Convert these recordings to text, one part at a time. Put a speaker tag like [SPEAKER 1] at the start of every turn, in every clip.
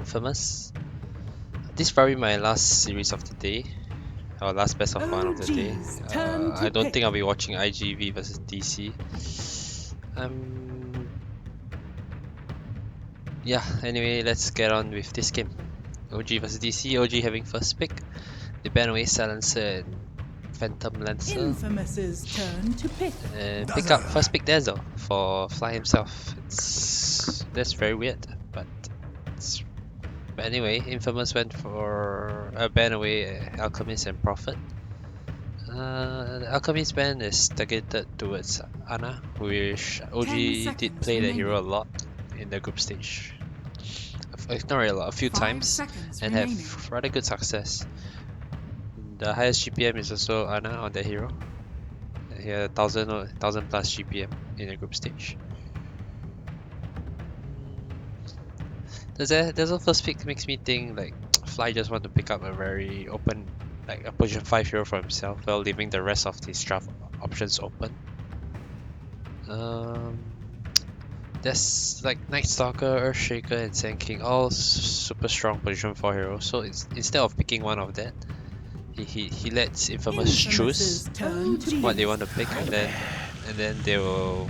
[SPEAKER 1] Infamous. This is probably my last series of the day, or last best of one of the day. I don't think I'll be watching IGV versus DC. Yeah, anyway, let's get on with this game. OG versus DC, OG having first pick. They ban away Silencer and Phantom Lancer.
[SPEAKER 2] Infamous's turn to pick.
[SPEAKER 1] And pick up first pick Dazzle for Fly himself. That's very weird, but anyway, Infamous went for a ban away Alchemist and Prophet. The Alchemist ban is targeted towards Ana, which OG did play the hero a lot in the group stage. Not really a lot, a few times, and have rather good success. The highest GPM is also Ana on the hero. He had 1000 plus GPM in the group stage. There's a first pick makes me think like Fly just want to pick up a very open, like a position 5 hero for himself while leaving the rest of his draft options open. There's like Night Stalker, Earthshaker, and Sand King, all super strong position 4 heroes. So instead of picking one of that, he lets Infamous choose what they want to pick, and then they will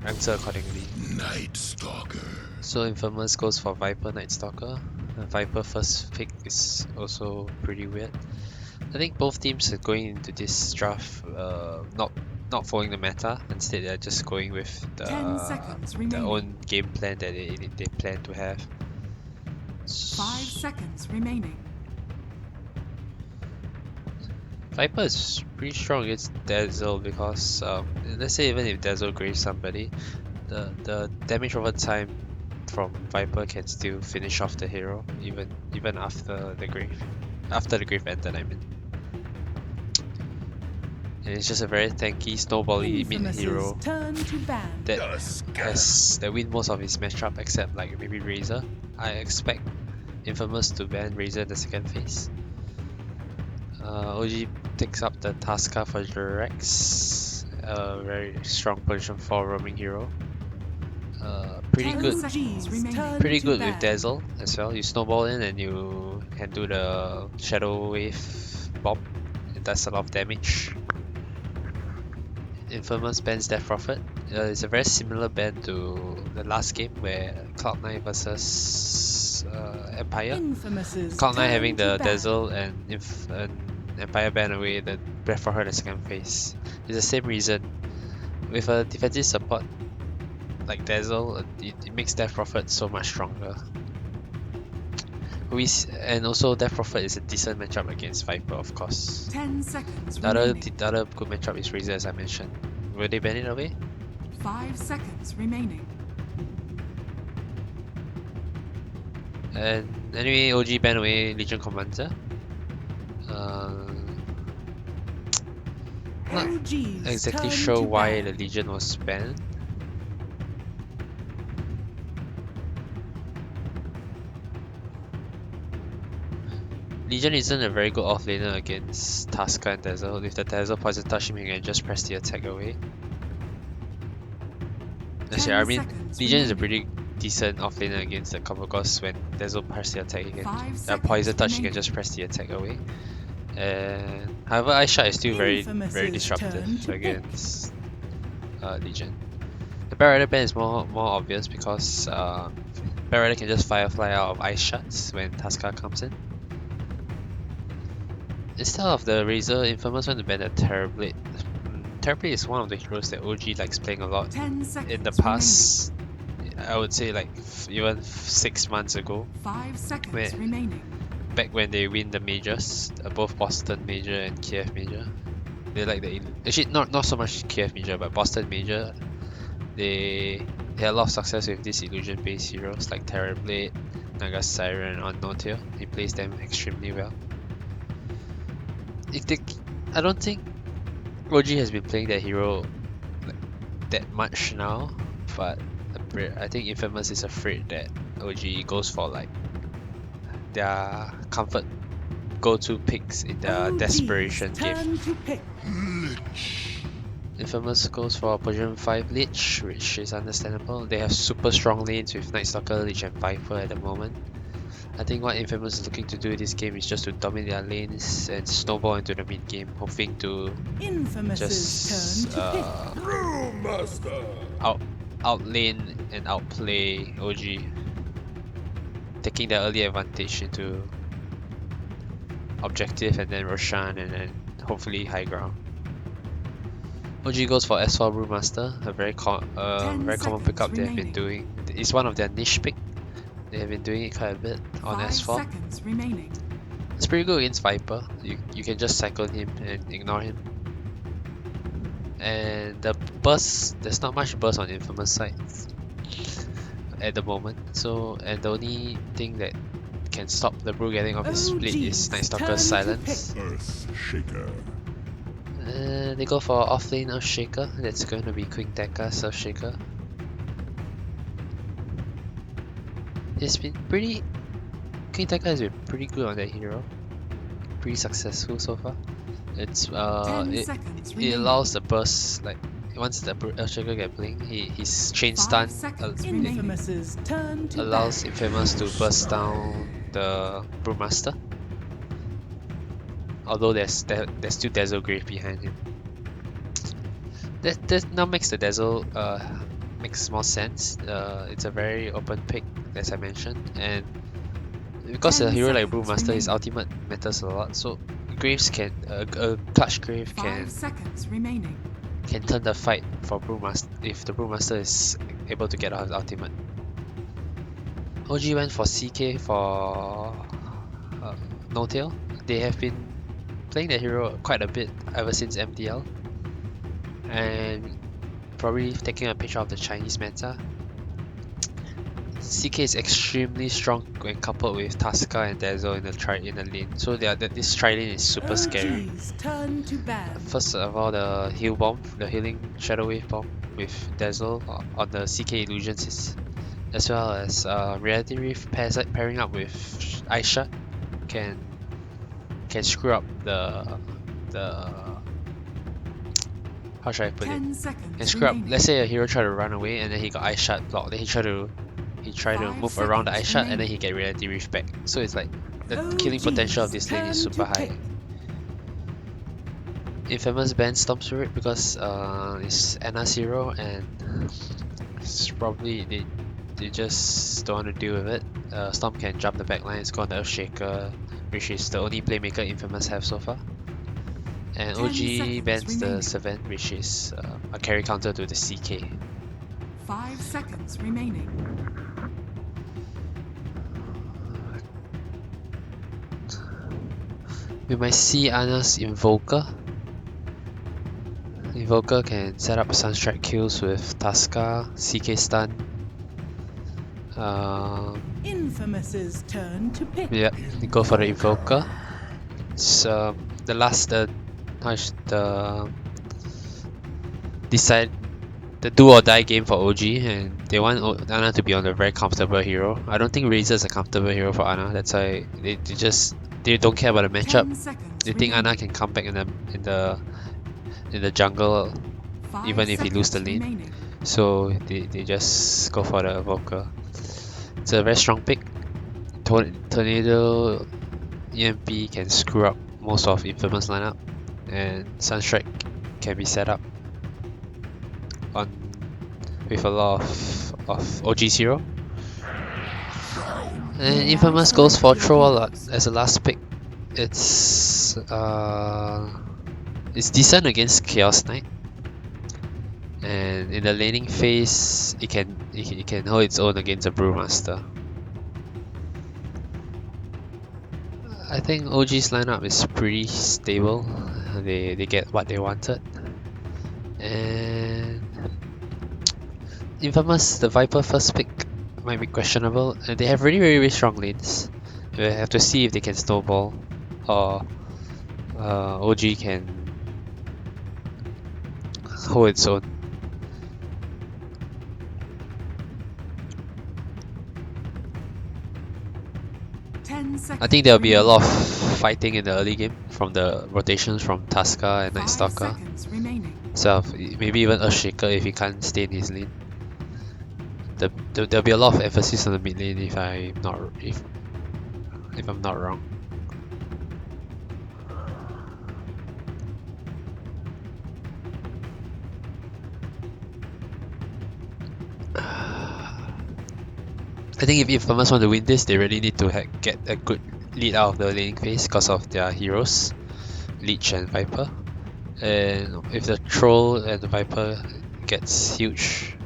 [SPEAKER 1] answer accordingly.
[SPEAKER 3] Night Stalker.
[SPEAKER 1] So Infamous goes for Viper Night Stalker. Viper first pick is also pretty weird. I think both teams are going into this draft not following the meta. Instead, they're just going with the own game plan that they plan to have.
[SPEAKER 2] 5 seconds remaining.
[SPEAKER 1] Viper is pretty strong against Dazzle because let's say even if Dazzle graves somebody, the damage over time from Viper can still finish off the hero even after the grave ended, I mean. And it's just a very tanky, snowbally mid hero that win most of his matchup except like maybe Razor. I expect Infamous to ban Razor in the second phase. OG takes up the Tasca for Rex, a very strong position 4 roaming hero. Pretty good with Dazzle as well. You snowball in and you can do the Shadow Wave bomb. It does a lot of damage. Infamous bans Death Prophet. It's a very similar ban to the last game where Cloud9 versus Empire. Cloud9 having the Dazzle and Empire ban away the Death Prophet in the second phase. It's the same reason. With a defensive support like Dazzle, it makes Death Prophet so much stronger. And also Death Prophet is a decent matchup against Viper, of course.
[SPEAKER 2] 10 seconds
[SPEAKER 1] the other good matchup is Razor, as I mentioned. Will they ban it away?
[SPEAKER 2] 5 seconds remaining.
[SPEAKER 1] And anyway, OG ban away Legion Commander. Not exactly sure why the Legion was banned. Legion isn't a very good offlaner against Tasca and Dazzle. If the Dazzle poison touch him, he can just press the attack away. Actually, I mean, Legion is a pretty decent offlaner against the Combo Ghost. When Dazzle press the attack, he can poison touch, he can just press the attack away. And however, Ice Shot is still very disruptive against Legion. The Barrier ban is more obvious because Barrier can just Firefly out of Ice Shots when Tasca comes in. Instead of the Razor, Infamous went to ban the Terrorblade. Terrorblade is one of the heroes that OG likes playing a lot in the past. I would say like even 6 months ago.
[SPEAKER 2] 5 seconds remaining.
[SPEAKER 1] Back when they win the majors, both Boston Major and Kiev Major. They like actually not so much Kiev Major, but Boston Major. They had a lot of success with these illusion based heroes like Terrorblade, Naga Siren, and Unknown Tail. He plays them extremely well. I don't think OG has been playing that hero that much now, but I think Infamous is afraid that OG goes for like their comfort go-to picks in their desperation game. Infamous goes for position 5 Lich, which is understandable. They have super strong lanes with Night Stalker, Lich and Viper at the moment. I think what Infamous is looking to do in this game is just to dominate their lanes and snowball into the mid game, hoping to
[SPEAKER 3] Infamous's
[SPEAKER 1] just
[SPEAKER 3] turn to pick.
[SPEAKER 1] outlane and outplay OG, taking the early advantage into objective and then Roshan and then hopefully high ground. OG goes for S4 Brewmaster, a very common pickup they have been doing. It's one of their niche pick. They have been doing it quite a bit on
[SPEAKER 2] 5
[SPEAKER 1] S4.
[SPEAKER 2] seconds remaining.
[SPEAKER 1] It's pretty good against Viper. You can just cycle him and ignore him. And the burst, there's not much burst on Infamous side at the moment. So, and the only thing that can stop the Brew getting off his split is Night Stalker's silence. They go for offlane Earthshaker. That's going to be Quick Dekka's Earthshaker. It's been pretty. Quick Dekka has been pretty good on that hero. Pretty successful so far. It's it allows the burst, like once the Earthshaker get blink, his chain stun
[SPEAKER 3] Infamous's turn to
[SPEAKER 1] allows
[SPEAKER 3] back.
[SPEAKER 1] Infamous to burst down the Brewmaster. Although there's still Dazzle Grave behind him. That now makes the Dazzle makes more sense. It's a very open pick, as I mentioned, and because a hero like Brewmaster, his ultimate matters a lot. So Graves can Clutch Grave
[SPEAKER 2] 5 seconds remaining.
[SPEAKER 1] can turn the fight for Brewmaster if the Brewmaster is able to get out his ultimate. OG went for CK for No Tail. They have been playing the hero quite a bit ever since MDL, and probably taking a picture of the Chinese meta. CK is extremely strong when coupled with Tasca and Dazzle in the lane, so this tri-lane is super scary.
[SPEAKER 3] OG's turn to ban.
[SPEAKER 1] First of all, the heal bomb, the healing Shadow Wave bomb with Dazzle on the CK illusions, as well as Reality Reef pairing up with Ice Shot can screw up the how should I put it?
[SPEAKER 2] 10 seconds
[SPEAKER 1] Can screw up.
[SPEAKER 2] remaining.
[SPEAKER 1] Let's say a hero try to run away and then he got Ice Shot blocked. Then he try to
[SPEAKER 2] 5
[SPEAKER 1] move around the Ice
[SPEAKER 2] seconds
[SPEAKER 1] Shot and then
[SPEAKER 2] remaining.
[SPEAKER 1] he get Reality Reef back. So it's like the killing
[SPEAKER 3] OG's
[SPEAKER 1] potential of this lane is
[SPEAKER 3] turn
[SPEAKER 1] super
[SPEAKER 3] to
[SPEAKER 1] high.
[SPEAKER 3] pick.
[SPEAKER 1] Infamous banned Storm Spirit because it's Anna's hero and it's probably they just don't want to deal with it. Storm can jump the backline, it's got the Earthshaker, which is the only playmaker Infamous have so far. And
[SPEAKER 2] 10
[SPEAKER 1] OG
[SPEAKER 2] seconds
[SPEAKER 1] bans the
[SPEAKER 2] remaining.
[SPEAKER 1] Savant, which is a carry counter to the CK.
[SPEAKER 2] 5 seconds remaining.
[SPEAKER 1] We might see Anna's Invoker. Invoker can set up Sunstrike kills with Tasca, CK stun.
[SPEAKER 3] Infamous's turn to pick.
[SPEAKER 1] Yep, go for the Invoker. It's decide the do or die game for OG, and they want Anna to be on a very comfortable hero. I don't think Razor is a comfortable hero for Anna. That's why they don't care about the
[SPEAKER 2] 10
[SPEAKER 1] matchup.
[SPEAKER 2] seconds
[SPEAKER 1] They think Anna
[SPEAKER 2] remaining.
[SPEAKER 1] can come back in the jungle,
[SPEAKER 2] 5
[SPEAKER 1] even if he lose the
[SPEAKER 2] seconds
[SPEAKER 1] lane.
[SPEAKER 2] remaining.
[SPEAKER 1] So they just go for the Evoker. It's a very strong pick. Tornado EMP can screw up most of Infamous lineup, and Sunstrike can be set up on with a lot of OG's hero. And Infamous goes for Throw a lot as a last pick. It's decent against Chaos Knight, and in the laning phase, it can hold its own against a Brewmaster. I think OG's lineup is pretty stable. They get what they wanted, and Infamous, the Viper first pick might be questionable, and they have really very strong lanes. We have to see if they can snowball, or OG can hold its own. I think there'll be a lot of fighting in the early game from the rotations from Tasca and Night
[SPEAKER 2] 5
[SPEAKER 1] Stalker.
[SPEAKER 2] seconds remaining.
[SPEAKER 1] So maybe even Earthshaker if he can't stay in his lane. There'll be a lot of emphasis on the mid lane if if I'm not wrong. I think if Infamous want to win this, they really need to get a good lead out of the laning phase because of their heroes, Leech and Viper. And if the Troll and the Viper gets huge,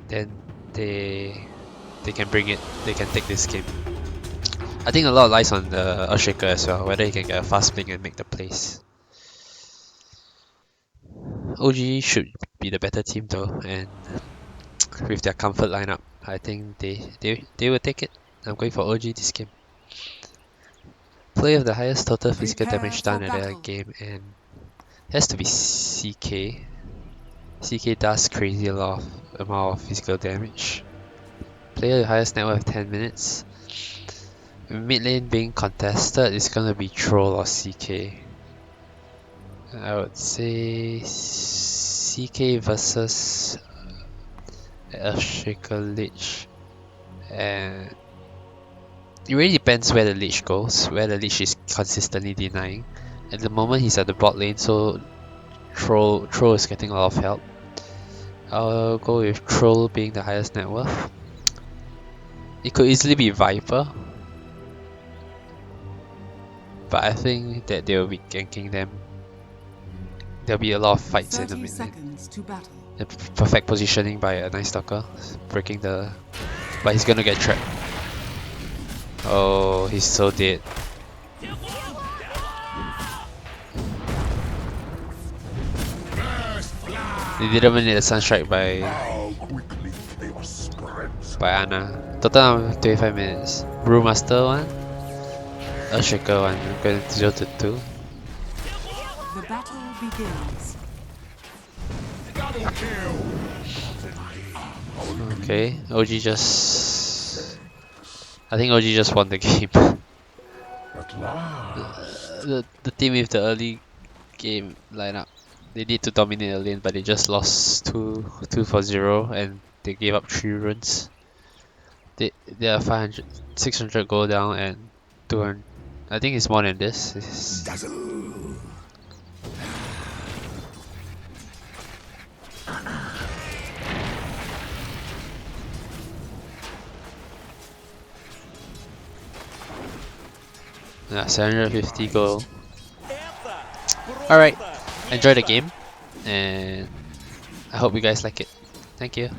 [SPEAKER 1] then they can bring it. They can take this game. I think a lot lies on the Earthshaker as well, whether he can get a fast blink and make the plays. OG should be the better team though, and with their comfort lineup, I think they will take it. I'm going for OG this game. Player of the highest total physical
[SPEAKER 2] Prepare
[SPEAKER 1] damage
[SPEAKER 2] for
[SPEAKER 1] done at a
[SPEAKER 2] battle.
[SPEAKER 1] game, and it has to be CK. CK does crazy amount of physical damage. Player with highest net worth 10 minutes. Mid lane being contested is gonna be Troll or CK. I would say CK versus Earthshaker Lich. And it really depends where the Lich goes, where the Lich is consistently denying. At the moment he's at the bot lane, so Troll is getting a lot of help. I'll go with Troll being the highest net worth. It could easily be Viper, but I think that they will be ganking them. There'll be a lot of fights in the
[SPEAKER 2] 30
[SPEAKER 1] mid lane.
[SPEAKER 2] seconds to battle.
[SPEAKER 1] The perfect positioning by a Night Stalker, breaking the... But he's gonna get trapped. Oh, he's so dead. They didn't even need a Sunstrike by Ana. Total 25 minutes. Brewmaster 1, Earthshaker 1, I'm going 0 to 2.
[SPEAKER 2] The battle begins.
[SPEAKER 1] Okay, OG just... I think OG just won the game. The team with the early game lineup, they need to dominate the lane, but they just lost 2 for 0 and they gave up 3 runes. They are 500, 600 gold down and 200. I think it's more than this. Yeah, 750 gold. Alright, enjoy the game, and I hope you guys like it. Thank you.